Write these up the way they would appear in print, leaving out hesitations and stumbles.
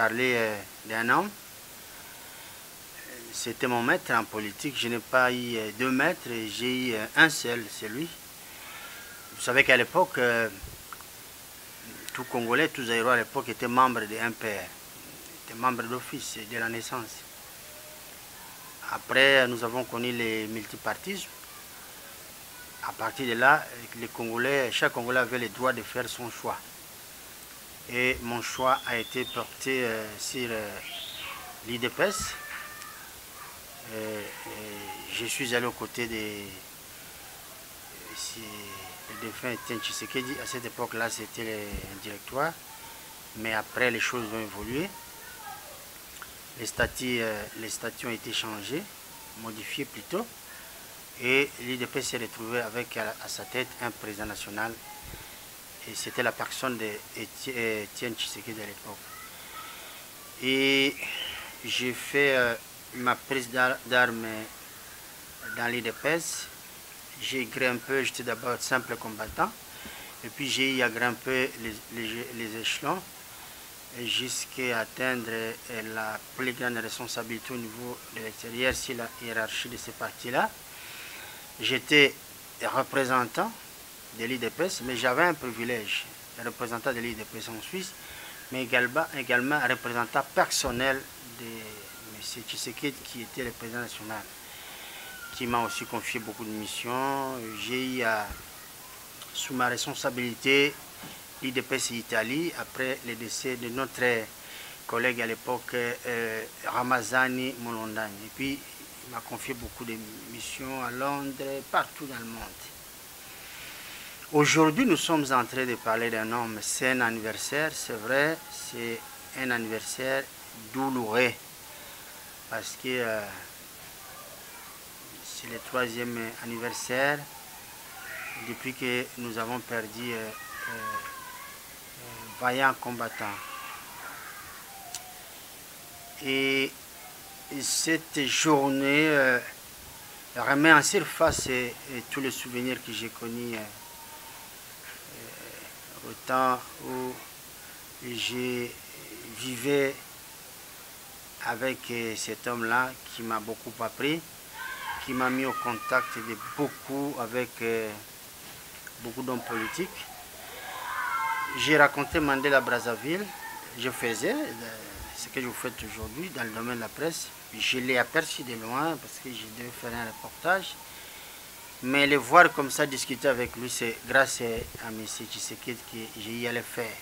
parler d'un homme. C'était mon maître en politique. Je n'ai pas eu 2 maîtres, j'ai eu un seul, c'est lui. Vous savez qu'à l'époque, tout Congolais, tout Zaïrois à l'époque étaient membres de MPR, étaient membres d'office dès la naissance. Après, nous avons connu les multipartismes. À partir de là, les Congolais, chaque Congolais avait le droit de faire son choix. Et mon choix a été porté sur l'IDPS. Je suis allé aux côtés de le défunt Etienne Tshisekedi. À cette époque-là, c'était un directoire. Mais après, les choses ont évolué. Les statuts ont été changés, modifiés plutôt. Et l'IDPS s'est retrouvé avec à sa tête un président national. Et c'était la personne d'Etienne Tshisekedi à l'époque. Et j'ai fait ma prise d'armes dans l'IDPS. J'ai grimpé, j'étais d'abord simple combattant. Et puis j'ai eu à grimper les échelons jusqu'à atteindre la plus grande responsabilité au niveau de l'extérieur sur la hiérarchie de ces partis-là. J'étais représentant de l'IDPS, mais j'avais un privilège, représentant de l'IDPS en Suisse, mais également un représentant personnel de M. Tshisekedi, qui était le président national, qui m'a aussi confié beaucoup de missions. J'ai eu sous ma responsabilité l'IDPS Italie, après le décès de notre collègue à l'époque, Ramazani Molondani. Et puis, il m'a confié beaucoup de missions à Londres, partout dans le monde. Aujourd'hui, nous sommes en train de parler d'un homme. C'est un anniversaire, c'est vrai, c'est un anniversaire douloureux. Parce que c'est le 3e anniversaire depuis que nous avons perdu vaillant combattant. Et cette journée remet en surface tous les souvenirs que j'ai connus au temps où je vivais avec cet homme-là qui m'a beaucoup appris, qui m'a mis au contact de avec beaucoup d'hommes politiques. J'ai raconté Mandela Brazzaville, je faisais ce que je fais aujourd'hui dans le domaine de la presse. Je l'ai aperçu de loin parce que je devais faire un reportage. Mais le voir comme ça, discuter avec lui, c'est grâce à M. Tshisekedi que j'ai eu à le faire.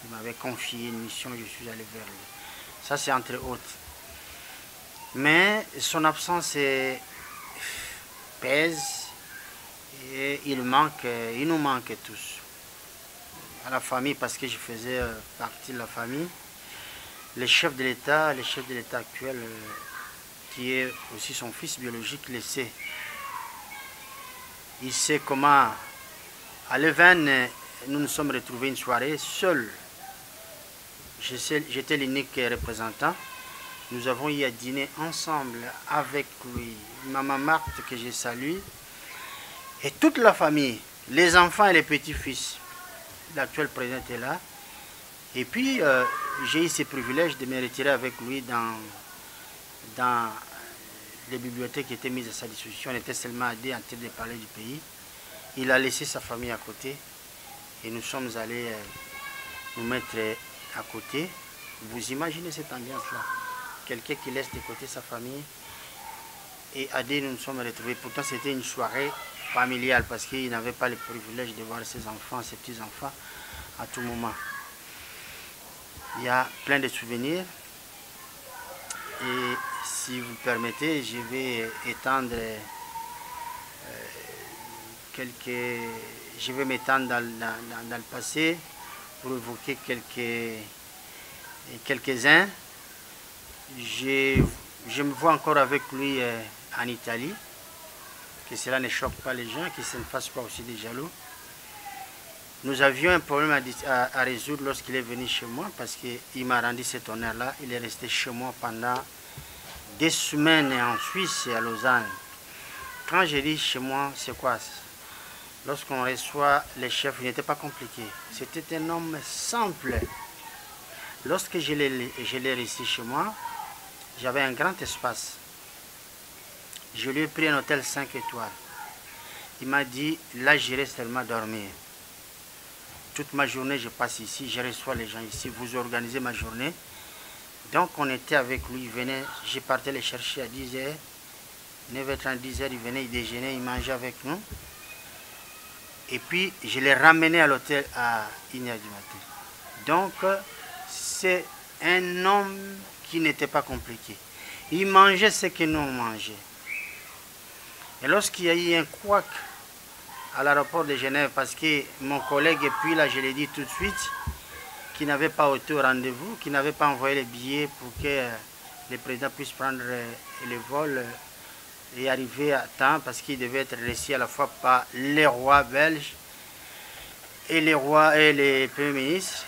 Il m'avait confié une mission, je suis allé vers lui. Ça, c'est entre autres. Mais son absence pèse et il nous manque tous. À la famille, parce que je faisais partie de la famille. Le chef de l'État actuel, qui est aussi son fils biologique, le sait. Il sait comment, à Leven, nous nous sommes retrouvés une soirée seuls. J'étais l'unique représentant. Nous avons eu à dîner ensemble avec lui. Maman Marthe, que je salue, et toute la famille, les enfants et les petits-fils. L'actuel président est là. Et puis, j'ai eu ce privilège de me retirer avec lui dans les bibliothèques qui étaient mises à sa disposition. On était seulement à 2 en train de parler du pays. Il a laissé sa famille à côté et nous sommes allés nous mettre à côté. Vous imaginez cette ambiance-là? Quelqu'un qui laisse de côté sa famille. Et à 2, nous nous sommes retrouvés. Pourtant, c'était une soirée familiale parce qu'il n'avait pas le privilège de voir ses enfants, ses petits-enfants à tout moment. Il y a plein de souvenirs. Et si vous permettez, je vais étendre je vais m'étendre dans le passé pour évoquer quelques-uns. Je me vois encore avec lui en Italie, que cela ne choque pas les gens, que ça ne fasse pas aussi des jaloux. Nous avions un problème à résoudre lorsqu'il est venu chez moi, parce qu'il m'a rendu cet honneur-là. Il est resté chez moi pendant des semaines en Suisse et à Lausanne. Quand j'ai dit chez moi, c'est quoi? Lorsqu'on reçoit les chefs, il n'était pas compliqué. C'était un homme simple. Lorsque je l'ai reçu chez moi, j'avais un grand espace. Je lui ai pris un hôtel 5 étoiles. Il m'a dit, là j'irai seulement dormir. Toute ma journée, je passe ici, je reçois les gens ici, vous organisez ma journée. Donc on était avec lui, il venait, je partais les chercher à 10h, 9h30, 10h, il venait, il déjeunait, il mangeait avec nous. Et puis je l'ai ramené à l'hôtel à 1h du matin. Donc c'est un homme qui n'était pas compliqué. Il mangeait ce que nous on mangeait. Et lorsqu'il y a eu un couac à l'aéroport de Genève, parce que mon collègue, et puis là je l'ai dit tout de suite, qui n'avait pas été au rendez-vous, qui n'avait pas envoyé les billets pour que le président puisse prendre le vol et arriver à temps, parce qu'il devait être reçu à la fois par les rois belges et les rois et les premiers ministres.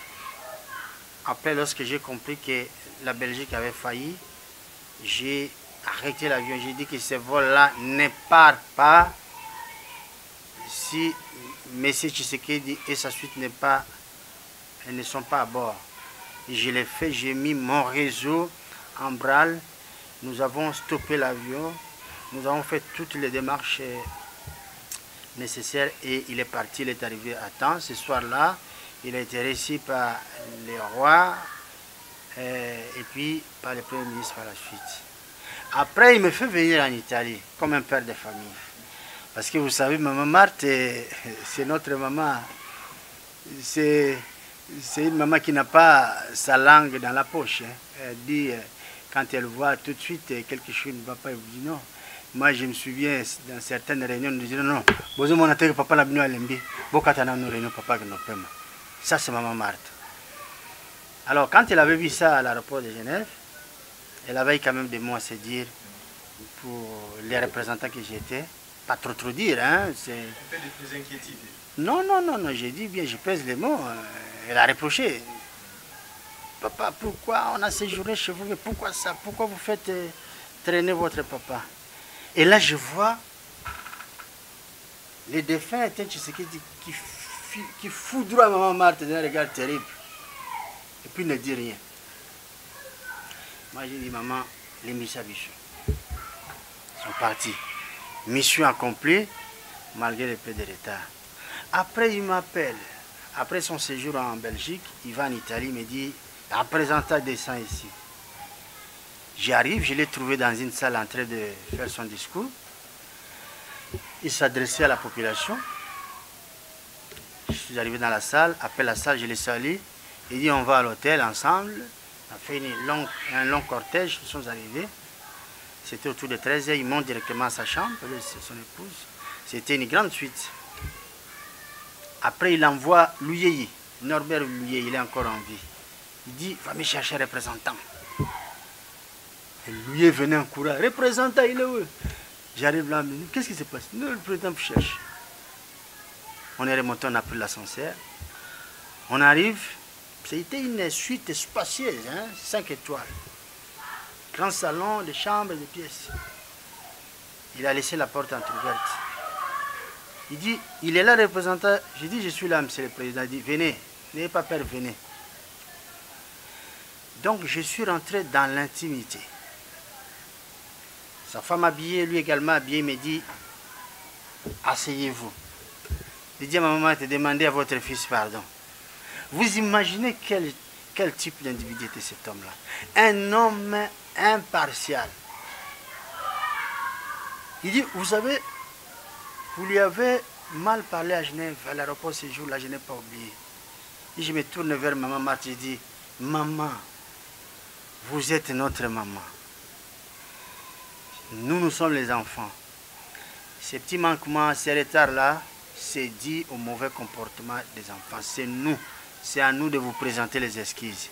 Après, lorsque j'ai compris que la Belgique avait failli, j'ai arrêté l'avion. J'ai dit que ce vol-là ne part pas si M. Tshisekedi et sa suite ne sont pas à bord. Et je l'ai fait, j'ai mis mon réseau en branle. Nous avons stoppé l'avion. Nous avons fait toutes les démarches nécessaires et il est parti, il est arrivé à temps. Ce soir-là, il a été reçu par les rois et puis par le Premier ministre par la suite. Après, il me fait venir en Italie comme un père de famille. Parce que vous savez, maman Marthe, c'est notre maman. C'est une maman qui n'a pas sa langue dans la poche. Hein. Elle dit, quand elle voit tout de suite quelque chose ne va pas, elle vous dit non. Moi, je me souviens, dans certaines réunions, nous disions non, besoin mon attaque papa la bino alembi, bokatana nous réunions papa que nous paiement. Ça, c'est maman Marthe. Alors, quand elle avait vu ça à l'aéroport de Genève, elle avait quand même des mots à se dire pour les représentants que j'étais. Pas trop dire, hein. C'est des inquiétudes. Non, j'ai dit bien, je pèse les mots. Elle a reproché. Papa, pourquoi on a séjourné chez vous? Pourquoi ça? Pourquoi vous faites traîner votre papa? Et là, je vois les défunts qui foudroient maman Marthe d'un regard terrible. Et puis ne dit rien. Moi, j'ai dit, maman, les Missabichou sont partis. Mission accomplie, malgré le peu de retard. Après, il m'appelle. Après son séjour en Belgique, il va en Italie, il me dit, un représentant descend ici. J'arrive, je l'ai trouvé dans une salle en train de faire son discours. Il s'adressait à la population. Je suis arrivé dans la salle, après la salle, je l'ai salué. Il dit, on va à l'hôtel ensemble. On a fait un long cortège, nous sommes arrivés. C'était autour de 13h, il monte directement à sa chambre, c'est son épouse. C'était une grande suite. Après, il envoie Louyeyi, Norbert Louyeyi, il est encore en vie. Il dit, va me chercher un représentant. Et Louyeyi venait en courant, représentant, il est où? J'arrive là, qu'est-ce qui se passe? Non, le président vous cherche. On est remonté, on a pris l'ascenseur. On arrive, c'était une suite spacieuse, hein, 5 étoiles. Grand salon, des chambres, des pièces. Il a laissé la porte entrouverte. Il dit, il est là, représentant. J'ai dit, je suis là, monsieur le président. Il dit, venez, n'ayez pas peur, venez. Donc, je suis rentré dans l'intimité. Sa femme habillée, lui également habillé, il me dit, asseyez-vous. Il dit à ma maman, demandez à votre fils pardon. Vous imaginez quel type d'individu était cet homme-là? Un homme impartial. Il dit, vous savez, vous lui avez mal parlé à Genève, à l'aéroport ce jour-là, je n'ai pas oublié. Et je me tourne vers maman Marthe, je dis, maman, vous êtes notre maman. Nous sommes les enfants. Ces petits manquements, ces retards-là, c'est dû au mauvais comportement des enfants. C'est nous. C'est à nous de vous présenter les excuses.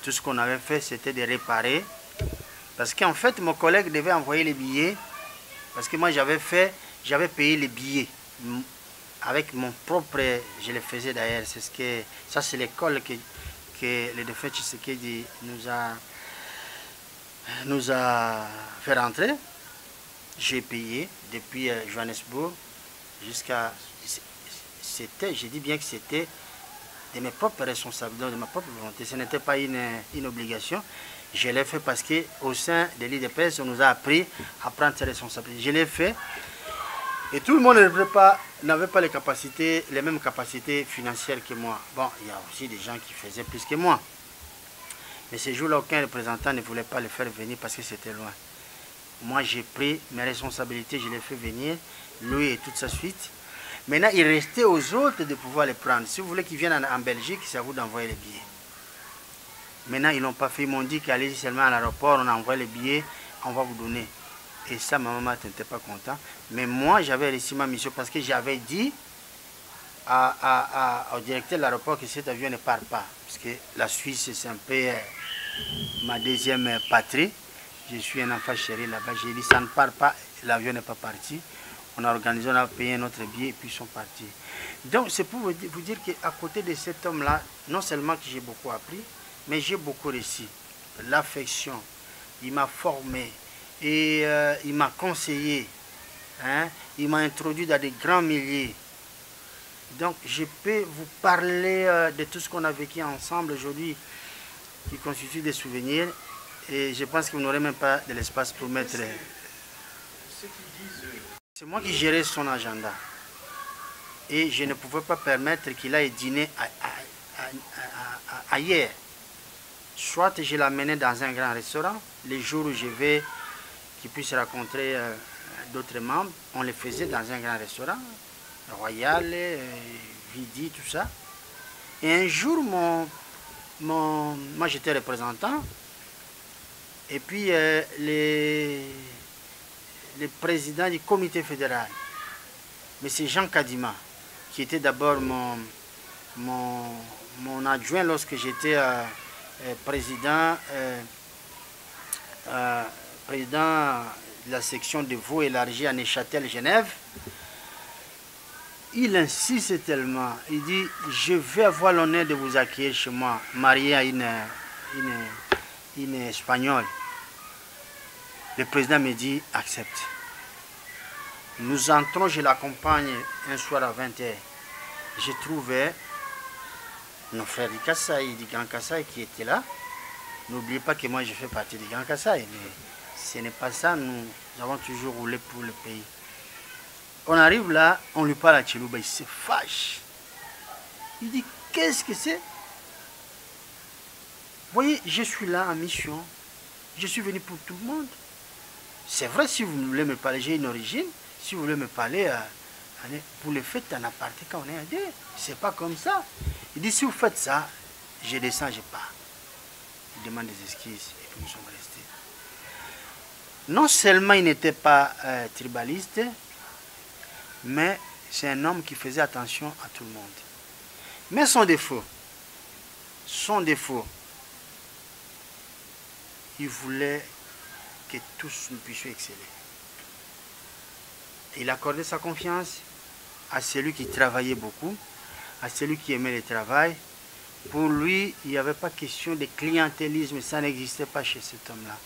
Tout ce qu'on avait fait, c'était de réparer. Parce qu'en fait, mon collègue devait envoyer les billets. Parce que moi, j'avais payé les billets. Avec mon propre, je le faisais d'ailleurs. Ça, c'est l'école que le défunt Tshisekedi nous a fait rentrer. J'ai payé depuis Johannesburg jusqu'à... je dis bien que c'était de mes propres responsabilités, de ma propre volonté. Ce n'était pas une obligation. Je l'ai fait parce qu'au sein de l'IDPS, on nous a appris à prendre ses responsabilités. Je l'ai fait. Et tout le monde n'avait pas les mêmes capacités financières que moi. Bon, il y a aussi des gens qui faisaient plus que moi. Mais ce jour-là, aucun représentant ne voulait pas le faire venir parce que c'était loin. Moi, j'ai pris mes responsabilités, je l'ai fait venir, lui et toute sa suite. Maintenant, il restait aux autres de pouvoir les prendre. Si vous voulez qu'ils viennent en Belgique, c'est à vous d'envoyer les billets. Maintenant, ils n'ont pas fait. Ils m'ont dit qu'allez seulement à l'aéroport, on envoie les billets, on va vous donner. Et ça, ma maman n'était pas content. Mais moi, j'avais réussi ma mission parce que j'avais dit au directeur de l'aéroport que cet avion ne part pas. Parce que la Suisse, c'est un peu ma deuxième patrie. Je suis un enfant chéri là-bas. J'ai dit, ça ne part pas, l'avion n'est pas parti. On a organisé, on a payé notre billet et puis ils sont partis. Donc, c'est pour vous dire qu'à côté de cet homme-là, non seulement que j'ai beaucoup appris, mais j'ai beaucoup réussi. L'affection, il m'a formé et il m'a conseillé. Hein? Il m'a introduit dans des grands milliers. Donc, je peux vous parler de tout ce qu'on a vécu ensemble aujourd'hui, qui constitue des souvenirs. Et je pense que vous n'aurez même pas de l'espace pour mettre... C'est moi qui gérais son agenda. Et je ne pouvais pas permettre qu'il aille dîner ailleurs. Soit je l'amenais dans un grand restaurant, les jours où je vais, qu'il puisse rencontrer d'autres membres, on le faisait dans un grand restaurant, Royal, Vidi, tout ça. Et un jour, moi j'étais représentant, et puis le président du comité fédéral, M. Jean Kadima, qui était d'abord mon adjoint lorsque j'étais président de la section de Vaud élargie à Neuchâtel, Genève. Il insiste tellement, il dit, je vais avoir l'honneur de vous accueillir chez moi, marié à une Espagnole. Le président me dit, accepte. Nous entrons, je l'accompagne un soir à 20h. J'ai trouvé nos frères du Kasaï, du Grand Kasaï qui étaient là. N'oubliez pas que moi je fais partie du Grand Kasaï, mais ce n'est pas ça, nous avons toujours roulé pour le pays. On arrive là, on lui parle à Chilouba, il se fâche. Il dit, qu'est-ce que c'est? Vous voyez, je suis là en mission, je suis venu pour tout le monde. C'est vrai, si vous voulez me parler, j'ai une origine. Si vous voulez me parler, vous le faites en aparté quand on est à deux. C'est pas comme ça. Il dit, si vous faites ça, je descends, je pars. Il demande des excuses et puis nous sommes restés. Non seulement il n'était pas tribaliste, mais c'est un homme qui faisait attention à tout le monde. Mais son défaut, il voulait que tous nous puissions exceller. Il accordait sa confiance à celui qui travaillait beaucoup, à celui qui aimait le travail. Pour lui, il n'y avait pas question de clientélisme, ça n'existait pas chez cet homme-là.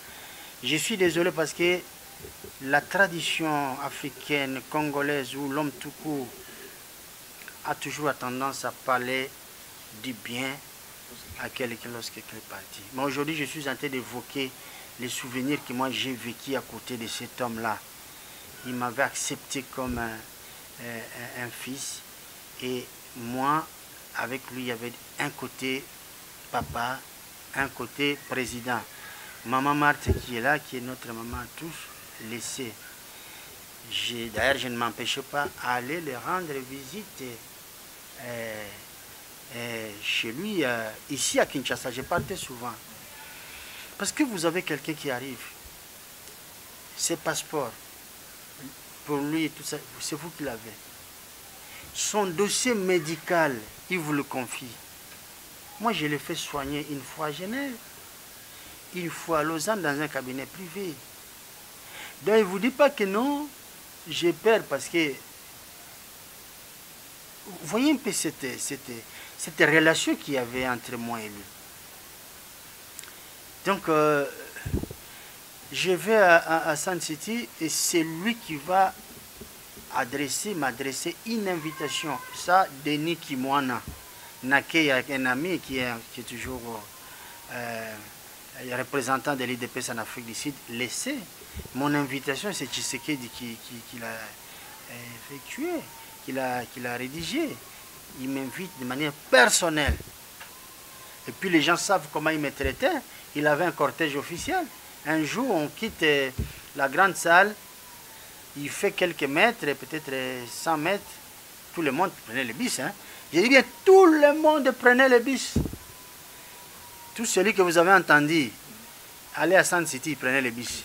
Je suis désolé parce que la tradition africaine, congolaise, où l'homme tout court a toujours tendance à parler du bien à quelqu'un lorsqu'il est parti. Mais aujourd'hui, je suis en train d'évoquer les souvenirs que moi j'ai vécu à côté de cet homme-là. Il m'avait accepté comme un fils. Et moi, avec lui, il y avait un côté papa, un côté président. Maman Marthe qui est là, qui est notre maman tous, laissée. D'ailleurs, je ne m'empêchais pas d'aller les rendre visite chez lui, ici à Kinshasa. Je partais souvent. Parce que vous avez quelqu'un qui arrive, ses passeports, pour lui, tout ça, c'est vous qui l'avez. Son dossier médical, il vous le confie. Moi, je l'ai fait soigner une fois à Genève, une fois à Lausanne dans un cabinet privé. Donc, il ne vous dit pas que non, j'ai peur parce que... Vous voyez un peu cette relation qu'il y avait entre moi et lui. Donc, je vais à Sun City et c'est lui qui va m'adresser une invitation. Ça, Denis Kimwana, Naké avec un ami qui est toujours représentant de l'IDPS en Afrique du Sud, laissé. Mon invitation, c'est Tshisekedi qui l'a effectué, qui l'a rédigé. Il m'invite de manière personnelle. Et puis les gens savent comment il me traitait. Il avait un cortège officiel. Un jour, on quitte la grande salle. Il fait quelques mètres, peut-être 100 mètres. Tout le monde prenait le bus. Hein. J'ai dit bien, tout le monde prenait le bus. Tout celui que vous avez entendu aller à Sun City, il prenait le bus.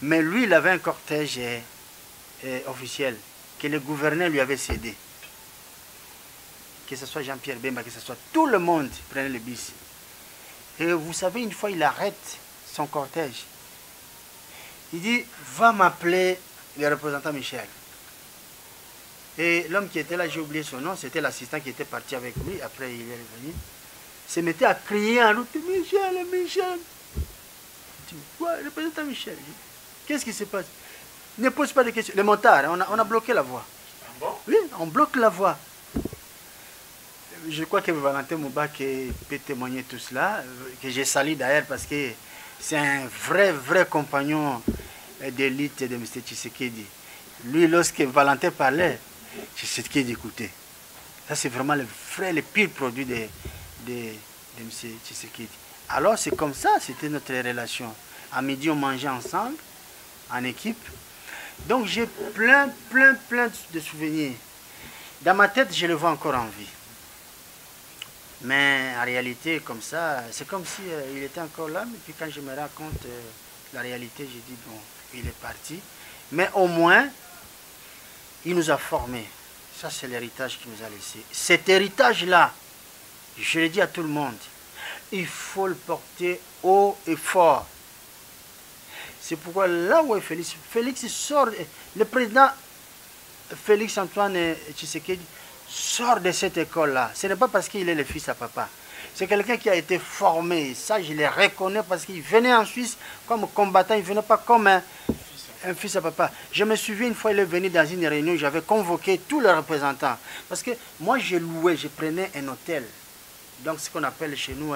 Mais lui, il avait un cortège officiel que le gouverneur lui avait cédé. Que ce soit Jean-Pierre Bemba, que ce soit tout le monde prenait le bus. Et vous savez, une fois, il arrête son cortège. Il dit, va m'appeler le représentant Michel. Et l'homme qui était là, j'ai oublié son nom, c'était l'assistant qui était parti avec lui. Après, il est revenu. Il se mettait à crier en route, Michel, Michel. Je dis, quoi, représentant Michel? Qu'est-ce qui se passe? Ne pose pas de questions. Les motards, on a bloqué la voie. Bon? Oui, on bloque la voie. Je crois que Valentin Moubak peut témoigner tout cela, que j'ai sali d'ailleurs parce que c'est un vrai compagnon d'élite de M. Tshisekedi. Lui, lorsque Valentin parlait, Tshisekedi écoutait. Ça, c'est vraiment le pire produit de M. Tshisekedi. Alors, c'est comme ça, c'était notre relation. À midi, on mangeait ensemble, en équipe. Donc, j'ai plein de souvenirs. Dans ma tête, je le vois encore en vie. Mais en réalité, comme ça, c'est comme si il était encore là. Mais puis quand je me rends compte la réalité, j'ai dit, bon, il est parti. Mais au moins, il nous a formés. Ça, c'est l'héritage qu'il nous a laissé. Cet héritage-là, je le dis à tout le monde, il faut le porter haut et fort. C'est pourquoi là où est Félix sort, le président Félix Antoine Tshisekedi sort de cette école-là. Ce n'est pas parce qu'il est le fils à papa. C'est quelqu'un qui a été formé. Ça, je le reconnais parce qu'il venait en Suisse comme combattant. Il ne venait pas comme un fils à papa. Je me souviens une fois, il est venu dans une réunion, j'avais convoqué tous les représentants. Parce que moi, je louais, je prenais un hôtel. Donc, ce qu'on appelle chez nous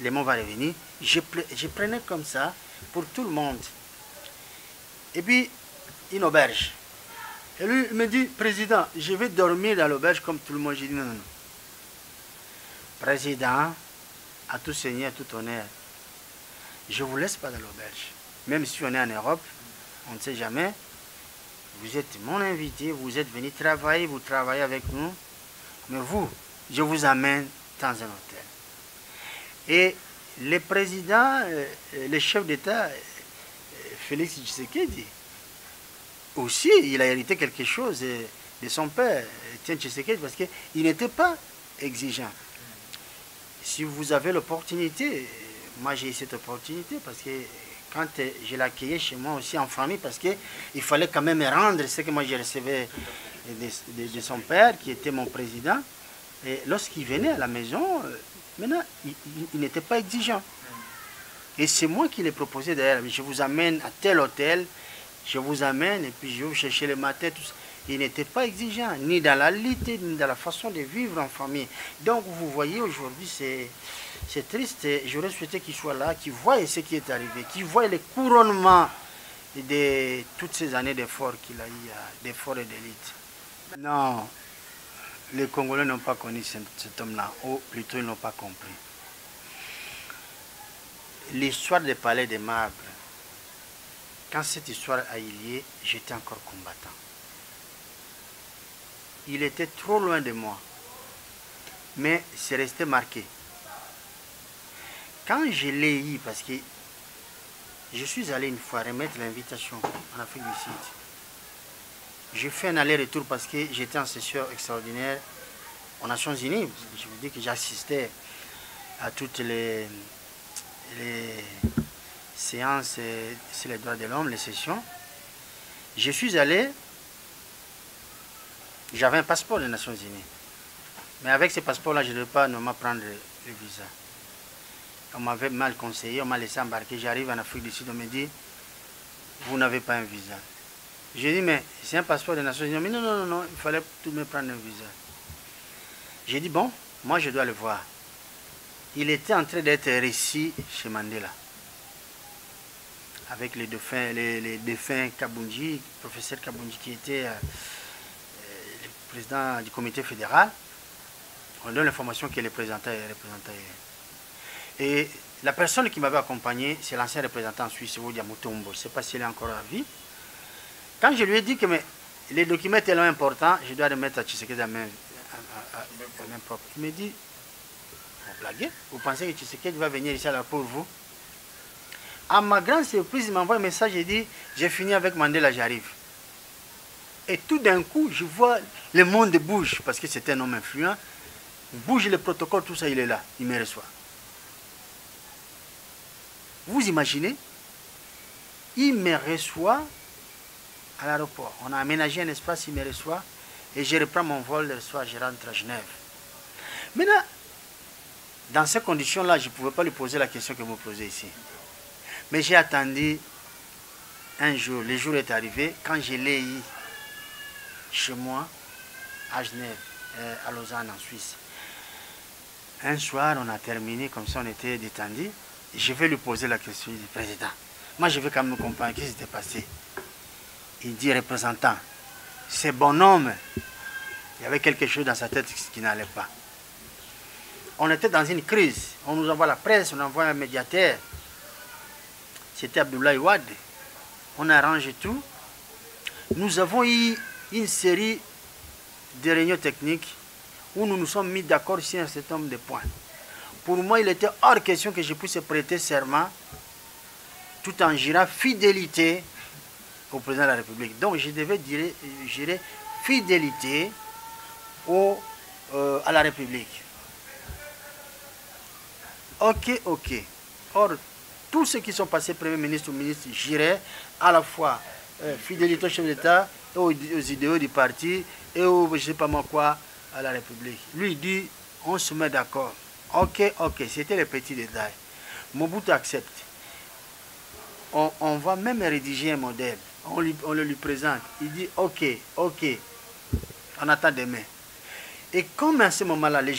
les mots va revenir. Je prenais comme ça pour tout le monde. Et puis, une auberge. Et lui, il me dit, président, je vais dormir dans l'auberge comme tout le monde. J'ai dit, non. Président, à tout seigneur, à tout honneur, je ne vous laisse pas dans l'auberge. Même si on est en Europe, on ne sait jamais. Vous êtes mon invité, vous êtes venu travailler, vous travaillez avec nous. Mais vous, je vous amène dans un hôtel. Et le président, le chef d'État, Félix Tshisekedi, aussi, il a hérité quelque chose de son père, Etienne Tshisekedi, parce qu'il n'était pas exigeant. Si vous avez l'opportunité, moi j'ai eu cette opportunité, parce que quand je l'accueillais chez moi aussi en famille, parce qu'il fallait quand même rendre ce que moi je recevais de son père, qui était mon président. Et lorsqu'il venait à la maison, maintenant, il n'était pas exigeant. Et c'est moi qui l'ai proposé d'ailleurs. Je vous amène à tel hôtel, je vous amène et puis je vais vous chercher le matin. Tout ça. Il n'était pas exigeant, ni dans la lutte, ni dans la façon de vivre en famille. Donc vous voyez, aujourd'hui, c'est triste. J'aurais souhaité qu'il soit là, qu'il voie ce qui est arrivé, qu'il voie le couronnement de toutes ces années d'efforts qu'il a eu, d'efforts et d'élite. Non, les Congolais n'ont pas connu cet homme-là, ou plutôt ils n'ont pas compris. L'histoire des palais des marbres, quand cette histoire a eu lieu, j'étais encore combattant. Il était trop loin de moi, mais c'est resté marqué. Quand je l'ai eu, parce que je suis allé une fois remettre l'invitation en Afrique du Sud, j'ai fait un aller-retour parce que j'étais en session extraordinaire aux Nations Unies. Je vous dis que j'assistais à toutes les séances sur les droits de l'homme, les sessions. Je suis allé, j'avais un passeport des Nations Unies. Mais avec ce passeport-là, je ne devais pas normalement prendre le visa. On m'avait mal conseillé, on m'a laissé embarquer. J'arrive en Afrique du Sud, on me dit, vous n'avez pas un visa. J'ai dit, mais c'est un passeport des Nations Unies. Mais non, non, non, non, il fallait tout me prendre un visa. J'ai dit, bon, moi je dois le voir. Il était en train d'être récit chez Mandela. Avec les défunts Kabundji, professeur Kabundji qui était le président du comité fédéral. On donne l'information qu'il représentait. Et la personne qui m'avait accompagné, c'est l'ancien représentant suisse, Woudia Mutombo. Je ne sais pas s'il est encore à vie. Quand je lui ai dit que les documents étaient tellement importants, je dois les mettre à Tshisekedi à main propre. Il me dit, vous blaguez? Vous pensez que Tshisekedi va venir ici là pour vous? À ma grande surprise, il m'envoie un message et dit, j'ai fini avec Mandela, j'arrive. Et tout d'un coup, je vois le monde bouge, parce que c'était un homme influent. Bouge le protocole, tout ça, il est là, il me reçoit. Vous imaginez? Il me reçoit à l'aéroport. On a aménagé un espace, il me reçoit. Et je reprends mon vol le soir, je rentre à Genève. Maintenant, dans ces conditions-là, je ne pouvais pas lui poser la question que vous me posez ici. Mais j'ai attendu un jour. Le jour est arrivé, quand je l'ai eu chez moi, à Genève, à Lausanne, en Suisse. Un soir, on a terminé, comme ça on était détendu. Je vais lui poser la question du président. Moi, je veux quand même comprendre ce qui s'était passé. Il dit, représentant, c'est bonhomme. Il y avait quelque chose dans sa tête qui n'allait pas. On était dans une crise. On nous envoie la presse, on envoie un médiateur. C'était Abdoulaye Wade. On arrange tout. Nous avons eu une série de réunions techniques où nous nous sommes mis d'accord sur un certain nombre de points. Pour moi, il était hors question que je puisse prêter serment tout en jurant fidélité au président de la République. Donc, je devais jurer fidélité à la République. Ok, ok. Or, tous ceux qui sont passés Premier ministre ou ministre juraient à la fois fidélité au chef d'État, aux idéaux du parti et aux, je ne sais pas moi quoi, à la République. Lui, il dit, on se met d'accord. Ok, ok, c'était les petits détails. Mobutu accepte. On va même rédiger un modèle. On le lui présente. Il dit, ok, ok, on attend demain. Et comme à ce moment-là, les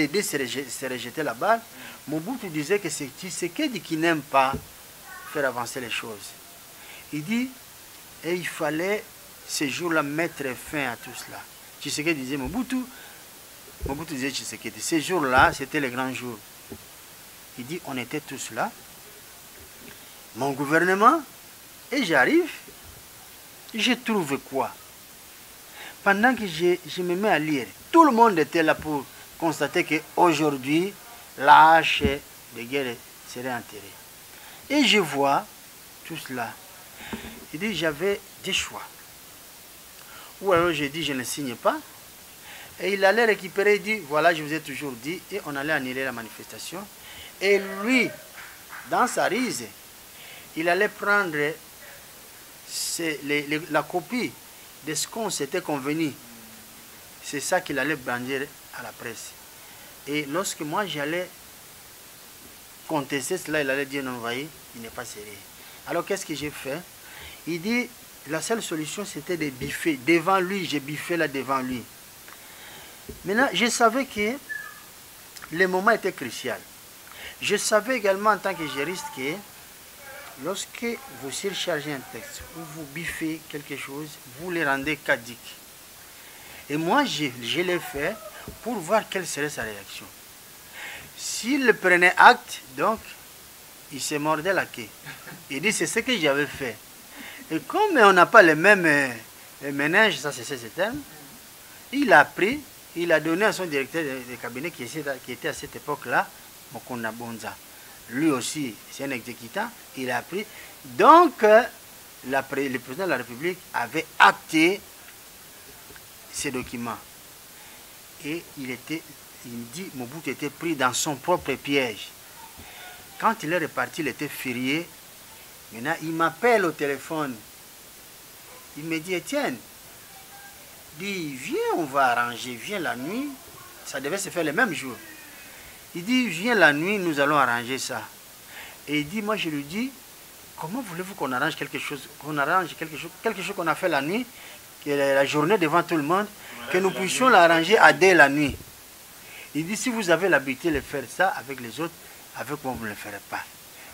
dés se rejetaient la balle, Mobutu disait que c'est Tshisekedi qui n'aime pas faire avancer les choses. Il dit, et il fallait ce jour-là mettre fin à tout cela. Tshisekedi disait Mobutu disait Tshisekedi. Ce jour-là, c'était le grand jour. Il dit, on était tous là. Mon gouvernement, et j'arrive, je trouve quoi? Pendant que je me mets à lire, tout le monde était là pour constater qu'aujourd'hui, la hache de guerre serait enterrée. Et je vois tout cela. Il dit, j'avais des choix. Ou alors j'ai dit, je ne signe pas. Et il allait récupérer, il dit, voilà, je vous ai toujours dit. Et on allait annuler la manifestation. Et lui, dans sa rise, il allait prendre la copie de ce qu'on s'était convenu. C'est ça qu'il allait brandir à la presse. Et lorsque moi j'allais contester cela, il allait dire non, vous voyez, il n'est pas sérieux. Alors qu'est-ce que j'ai fait? Il dit, la seule solution c'était de biffer. Devant lui, j'ai biffé là devant lui. Maintenant, je savais que le moment était crucial. Je savais également en tant que juriste que lorsque vous surchargez un texte ou vous biffez quelque chose, vous le rendez caduque. Et moi, je l'ai fait pour voir quelle serait sa réaction. S'il prenait acte, donc, il se mordait la queue. Il dit, c'est ce que j'avais fait. Et comme on n'a pas les mêmes ménages, ça c'est ce terme, il a pris, il a donné à son directeur de cabinet qui était à cette époque-là, Mokona Bonza. Lui aussi, c'est un exécutant, il a pris. Donc, le président de la République avait acté ces documents. Et il dit, Mobutu était pris dans son propre piège. Quand il est reparti, il était furieux. Maintenant, il m'appelle au téléphone. Il me dit, Étienne, viens, on va arranger, viens la nuit. Ça devait se faire le même jour. Il dit, viens la nuit, nous allons arranger ça. Et il dit, moi je lui dis, Comment voulez-vous qu'on arrange quelque chose, quelque chose qu'on a fait la nuit, que la journée devant tout le monde, que nous puissions l'arranger à dès la nuit? Il dit, si vous avez l'habitude de faire ça avec les autres, avec moi, vous ne le ferez pas.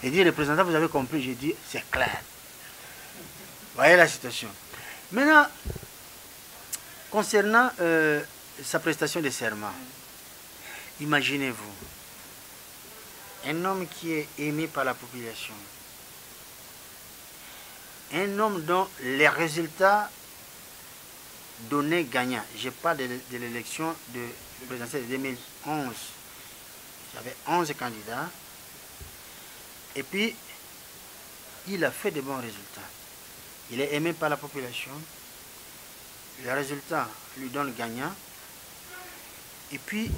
Il dit, représentant, vous avez compris? J'ai dit, c'est clair. Voyez la situation. Maintenant, concernant sa prestation de serment, imaginez-vous, un homme qui est aimé par la population, un homme dont les résultats donnés gagnants. Je parle de l'élection de présidentielle de 2011. Il y avait 11 candidats. Et puis, il a fait de bons résultats. Il est aimé par la population. Les résultats lui donnent gagnant. Et puis,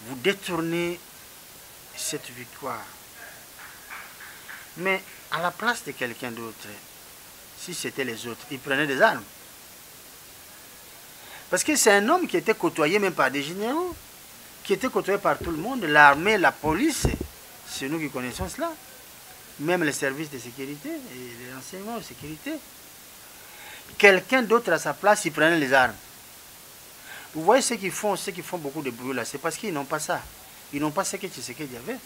vous détournez cette victoire. Mais à la place de quelqu'un d'autre, si c'était les autres, ils prenaient des armes. Parce que c'est un homme qui était côtoyé même par des généraux, qui était côtoyé par tout le monde, l'armée, la police, c'est nous qui connaissons cela. Même les services de sécurité et les renseignements de sécurité. Quelqu'un d'autre à sa place, il prenait les armes. Vous voyez ceux qui font beaucoup de bruit là, c'est parce qu'ils n'ont pas ça. Ils n'ont pas ce que Tshisekedi avait.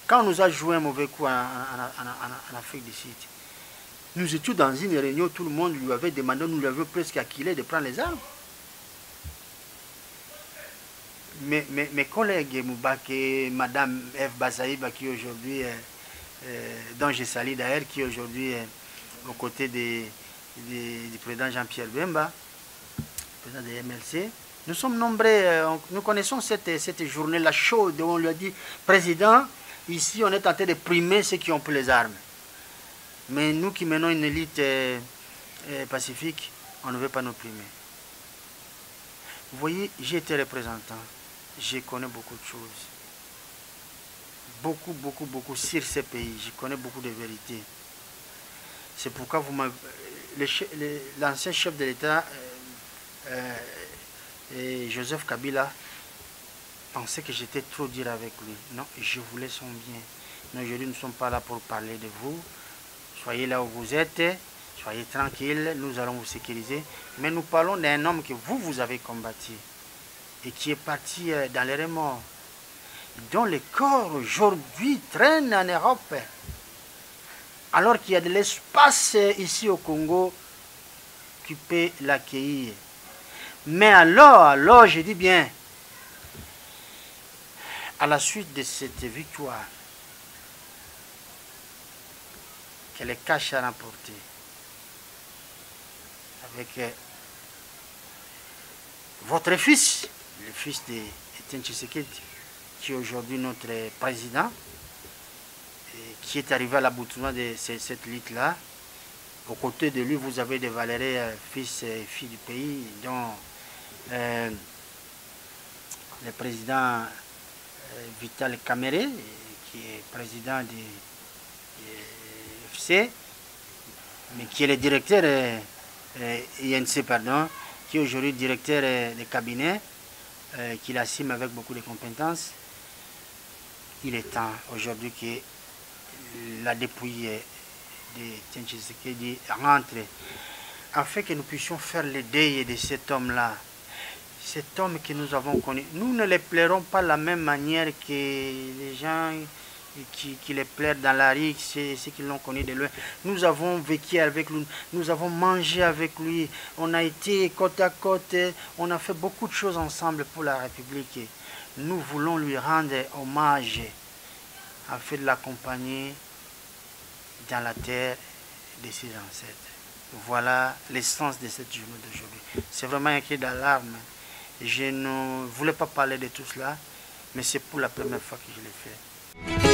Quand on nous a joué un mauvais coup en Afrique du Sud, nous étions dans une réunion, tout le monde lui avait demandé, nous lui avions presque acquilé de prendre les armes. Mes collègues Moubake, Madame F. Basaïba, qui aujourd'hui, dont je salue d'ailleurs, qui aujourd'hui est aux côtés du président Jean-Pierre Bemba, président de MLC, nous sommes nombreux, nous connaissons cette journée-là chaude où on lui a dit, Président, ici on est en train de primer ceux qui ont pris les armes. Mais nous qui menons une élite pacifique, on ne veut pas nous primer. Vous voyez, j'ai été représentant. Je connais beaucoup de choses. Beaucoup sur ces pays. Je connais beaucoup de vérités. C'est pourquoi l'ancien chef de l'État, Joseph Kabila, pensait que j'étais trop dur avec lui. Non, je voulais son bien. Mais aujourd'hui, nous ne sommes pas là pour parler de vous. Soyez là où vous êtes, soyez tranquille, nous allons vous sécuriser. Mais nous parlons d'un homme que vous avez combattu et qui est parti dans les remords, dont le corps aujourd'hui traîne en Europe, alors qu'il y a de l'espace ici au Congo qui peut l'accueillir. Mais alors, je dis bien, à la suite de cette victoire, que les caches a remporté avec votre fils, le fils de Etienne Tshisekedi, qui est aujourd'hui notre président, et qui est arrivé à l'aboutissement de cette lutte-là. Aux côtés de lui, vous avez des valeureux fils et filles du pays, dont le président Vital Kamerhe, qui est président du FC, mais qui est le directeur INC, pardon, qui est aujourd'hui directeur de cabinet, qu'il assume avec beaucoup de compétences. Il est temps aujourd'hui que la dépouille de Etienne Tshisekedi rentre, afin que nous puissions faire le deuil de cet homme-là. Cet homme que nous avons connu. Nous ne les plairons pas de la même manière que les gens qui les plairent dans la rue, ceux qui l'ont connu de loin. Nous avons vécu avec lui, nous avons mangé avec lui, on a été côte à côte, on a fait beaucoup de choses ensemble pour la République. Nous voulons lui rendre hommage afin de l'accompagner dans la terre de ses ancêtres. Voilà l'essence de cette journée d'aujourd'hui. C'est vraiment un cri d'alarme. Je ne voulais pas parler de tout cela, mais c'est pour la première fois que je l'ai fait.